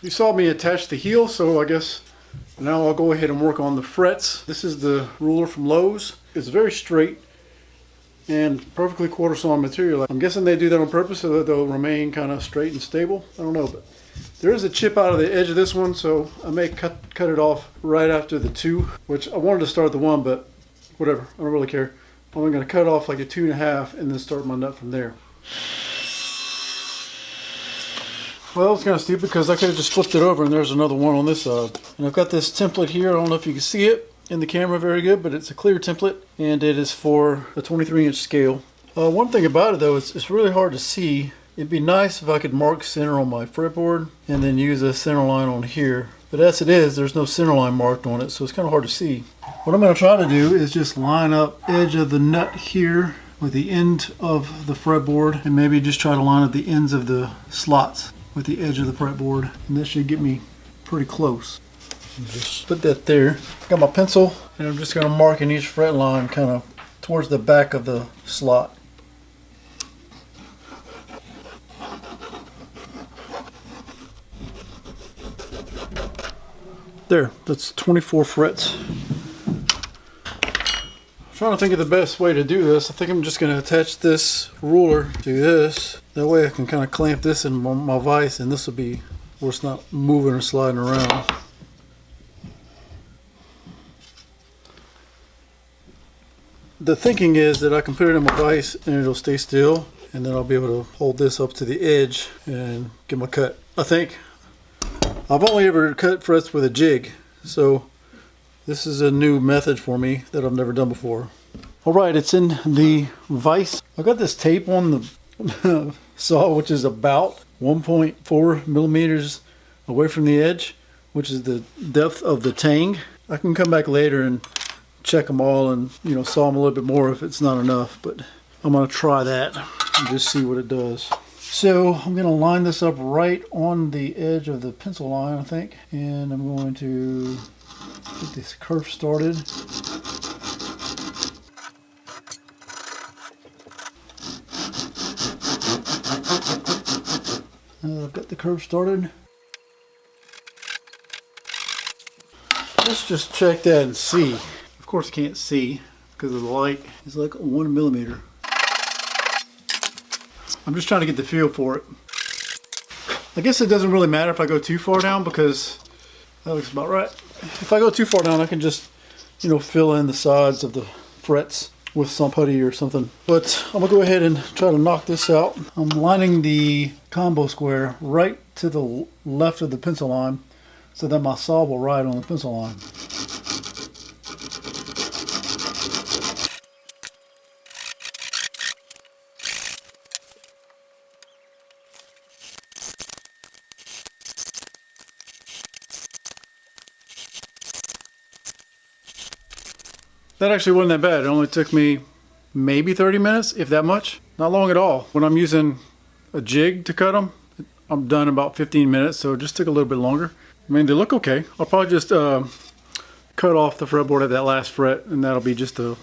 You saw me attach the heel, so I guess now I'll go ahead and work on the frets. This is the ruler from Lowe's. It's very straight and perfectly quarter sawn material. I'm guessing they do that on purpose so that they'll remain kind of straight and stable. I don't know, but there is a chip out of the edge of this one, so I may cut it off right after the 2, which I wanted to start the 1, but whatever, I don't really care. I'm going to cut off like a 2.5 and then start my nut from there. Well, it's kind of stupid because I could have just flipped it over and there's another one on this side. And I've got this template here. I don't know if you can see it in the camera very good, but it's a clear template and it is for a 23-inch scale. One thing about it though, it's really hard to see. It'd be nice if I could mark center on my fretboard and then use a center line on here. But as it is, there's no center line marked on it, so it's kind of hard to see. What I'm going to try to do is just line up edge of the nut here with the end of the fretboard and maybe just try to line up the ends of the slots with the edge of the fretboard, and this should get me pretty close. Just put that there. Got my pencil, and I'm just going to mark in each fret line kind of towards the back of the slot. There, that's 24 frets. I'm trying to think of the best way to do this. I think I'm just going to attach this ruler to this. That way I can kind of clamp this in my vise, and this will be where it's not moving or sliding around. The thinking is that I can put it in my vise and it'll stay still, and then I'll be able to hold this up to the edge and get my cut. I think I've only ever cut frets with a jig, so this is a new method for me that I've never done before. Alright, it's in the vise. I've got this tape on the saw, which is about 1.4 millimeters away from the edge, which is the depth of the tang. I can come back later and check them all and, you know, saw them a little bit more if it's not enough, but I'm going to try that and just see what it does. So I'm going to line this up right on the edge of the pencil line, I think, and I'm going to get this curve started. I've got the curve started. Let's just check that and see. Of course I can't see because of the light. It's like 1 millimeter. I'm just trying to get the feel for it. I guess it doesn't really matter if I go too far down because that looks about right. If I go too far down, I can just, you know, fill in the sides of the frets with some putty or something. But I'm gonna go ahead and try to knock this out. I'm lining the combo square right to the left of the pencil line so that my saw will ride on the pencil line. That actually wasn't that bad. It only took me maybe 30 minutes, if that much. Not long at all. When I'm using a jig to cut them, I'm done in about 15 minutes, so it just took a little bit longer. I mean, they look okay. I'll probably just cut off the fretboard at that last fret, and that'll be just the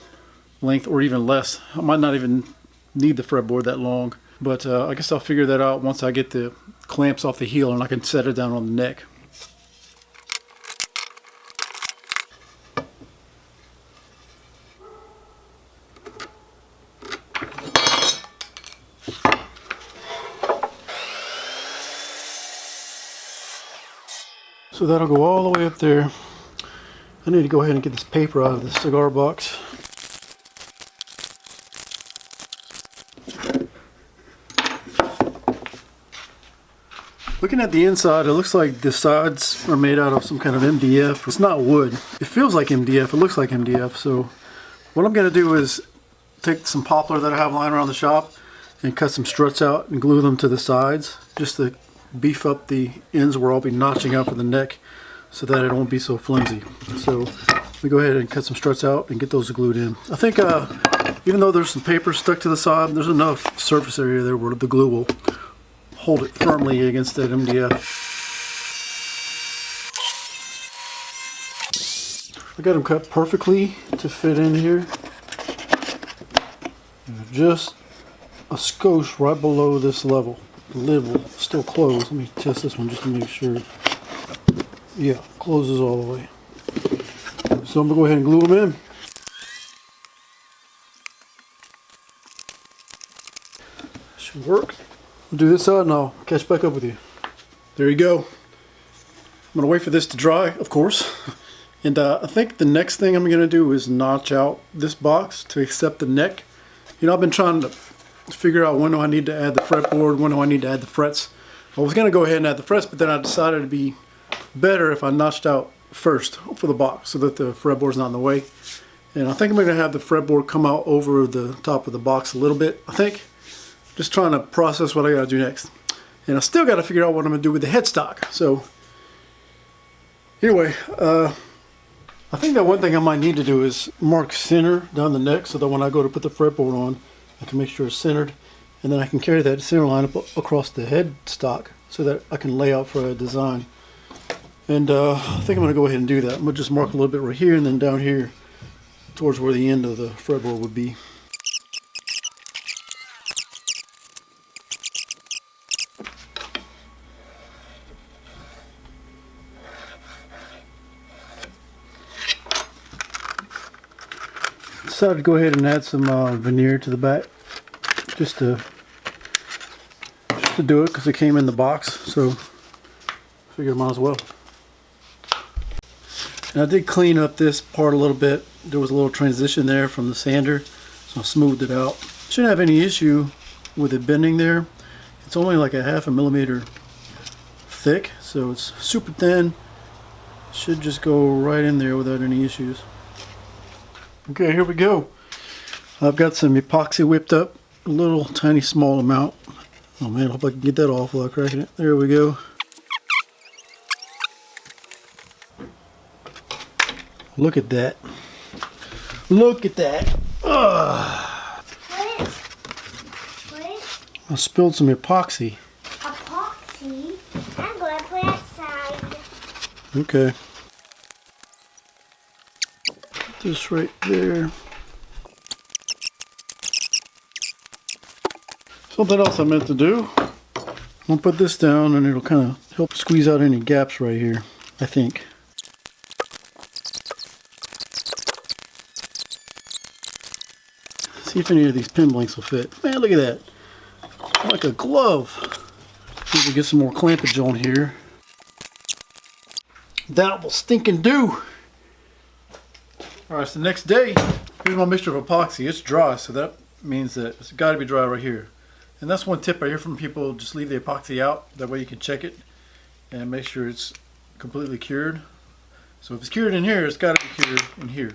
length or even less. I might not even need the fretboard that long, but I guess I'll figure that out once I get the clamps off the heel and I can set it down on the neck. So that'll go all the way up there. I need to go ahead and get this paper out of the cigar box. Looking at the inside, it looks like the sides are made out of some kind of MDF. It's not wood. It feels like MDF. It looks like MDF. So what I'm going to do is take some poplar that I have lying around the shop and cut some struts out and glue them to the sides just to beef up the ends where I'll be notching out for the neck so that it won't be so flimsy. So we go ahead and cut some struts out and get those glued in. I think even though there's some paper stuck to the side, there's enough surface area there where the glue will hold it firmly against that MDF. I got them cut perfectly to fit in here. Just a skosh right below this level. The lid will still close. Let me test this one just to make sure. Yeah, closes all the way. So I'm gonna go ahead and glue them in. Should work. We'll do this side and I'll catch back up with you. There you go. I'm gonna wait for this to dry, of course. And I think the next thing I'm gonna do is notch out this box to accept the neck. You know, I've been trying to figure out when do I need to add the fretboard, when do I need to add the frets. I was gonna go ahead and add the frets, but then I decided it'd be better if I notched out first for the box so that the fretboard's not in the way. And I think I'm gonna have the fretboard come out over the top of the box a little bit, I think. Just trying to process what I gotta do next. And I still gotta figure out what I'm gonna do with the headstock. So anyway, I think that one thing I might need to do is mark center down the neck so that when I go to put the fretboard on, I can make sure it's centered. And then I can carry that center line up across the headstock so that I can lay out for a design. And I think I'm gonna go ahead and do that. I'm gonna just mark a little bit right here and then down here towards where the end of the fretboard would be. Decided to go ahead and add some veneer to the back just to do it because it came in the box, so I figured I might as well. And I did clean up this part a little bit. There was a little transition there from the sander, so I smoothed it out. Shouldn't have any issue with it bending there. It's only like a 1/2 millimeter thick, so it's super thin. Should just go right in there without any issues. Okay, here we go. I've got some epoxy whipped up, a little tiny small amount. Oh man, I hope I can get that off without cracking it. There we go. Look at that. Look at that. Ugh. I spilled some epoxy. Epoxy? I'm going to put it outside. Okay. This right there. Something else I meant to do. I'm gonna put this down and it'll kind of help squeeze out any gaps right here, I think. See if any of these pin blanks will fit. Man, look at that. Like a glove. Need to get some more clampage on here. That will stinking do. Alright, so the next day, here's my mixture of epoxy. It's dry, so that means that it's got to be dry right here. And that's one tip I hear from people, just leave the epoxy out. That way you can check it and make sure it's completely cured. So if it's cured in here, it's got to be cured in here.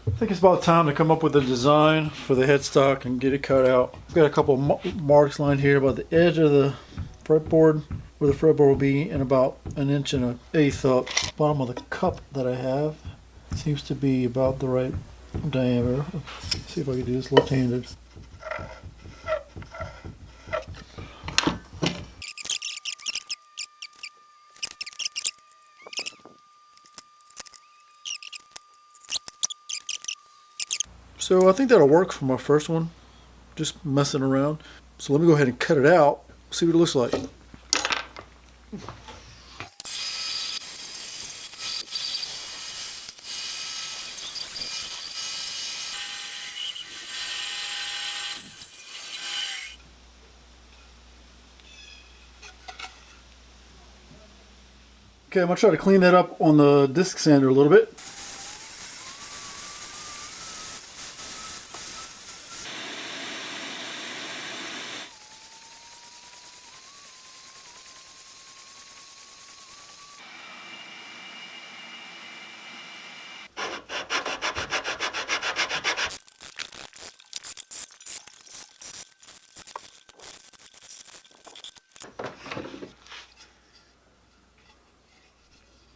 I think it's about time to come up with a design for the headstock and get it cut out. I've got a couple marks lined here about the edge of the fretboard, where the fretboard will be, and about 1 1/8 up. Bottom of the cup that I have seems to be about the right diameter. Let's see if I can do this left-handed. So I think that'll work for my first one, just messing around. So let me go ahead and cut it out, see what it looks like. Okay, I'm going to try to clean that up on the disc sander a little bit.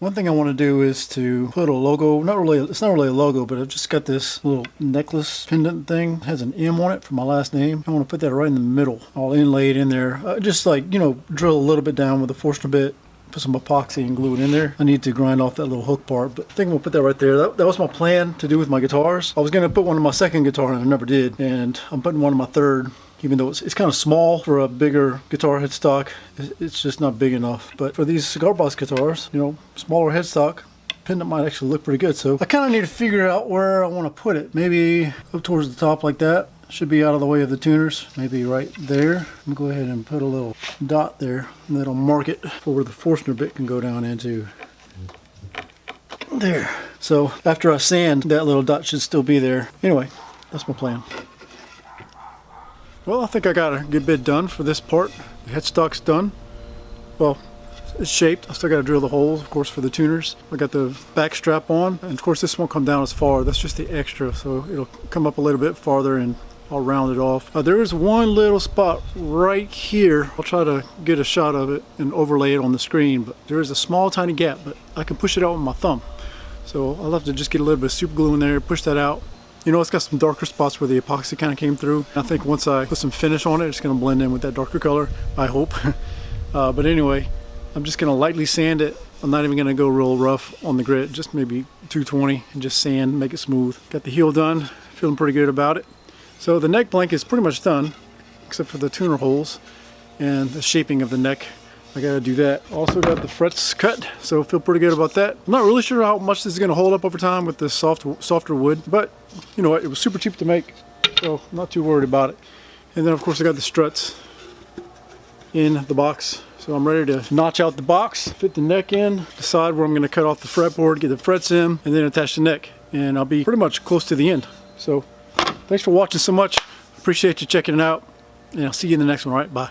One thing I want to do is to put a logo, it's not really a logo, but I've just got this little necklace pendant thing. It has an M on it for my last name. I want to put that right in the middle. I'll inlay it in there. Just like, you know, drill a little bit down with a Forstner bit, put some epoxy and glue it in there. I need to grind off that little hook part, but I think I'm going to put that right there. That was my plan to do with my guitars. I was going to put one on my second guitar and I never did, and I'm putting one on my third. even though it's kind of small for a bigger guitar headstock. It's just not big enough. But for these cigar box guitars, you know, smaller headstock, pendant might actually look pretty good. So I kind of need to figure out where I want to put it. Maybe up towards the top like that. Should be out of the way of the tuners. Maybe right there. I'm gonna go ahead and put a little dot there, and that'll mark it for where the Forstner bit can go down into. There. So after I sand, that little dot should still be there. Anyway, that's my plan. Well, I think I got a good bit done for this part. The headstock's done. Well, it's shaped. I still got to drill the holes, of course, for the tuners. I got the back strap on, and of course this won't come down as far. That's just the extra, so it'll come up a little bit farther and I'll round it off. There is one little spot right here. I'll try to get a shot of it and overlay it on the screen, but there is a small tiny gap, but I can push it out with my thumb. So I'll have to just get a little bit of super glue in there, push that out. You know, it's got some darker spots where the epoxy kind of came through. I think once I put some finish on it, it's going to blend in with that darker color, I hope. But anyway, I'm just going to lightly sand it. I'm not even going to go real rough on the grit, just maybe 220 and just sand, make it smooth. Got the heel done, feeling pretty good about it. So the neck blank is pretty much done, except for the tuner holes and the shaping of the neck. I gotta do that. Also got the frets cut, so feel pretty good about that. I'm not really sure how much this is gonna hold up over time with this softer wood, but you know what, it was super cheap to make, so I'm not too worried about it. And then of course I got the struts in the box. So I'm ready to notch out the box, fit the neck in, decide where I'm gonna cut off the fretboard, get the frets in, and then attach the neck. And I'll be pretty much close to the end. So thanks for watching so much. Appreciate you checking it out, and I'll see you in the next one. All right, bye.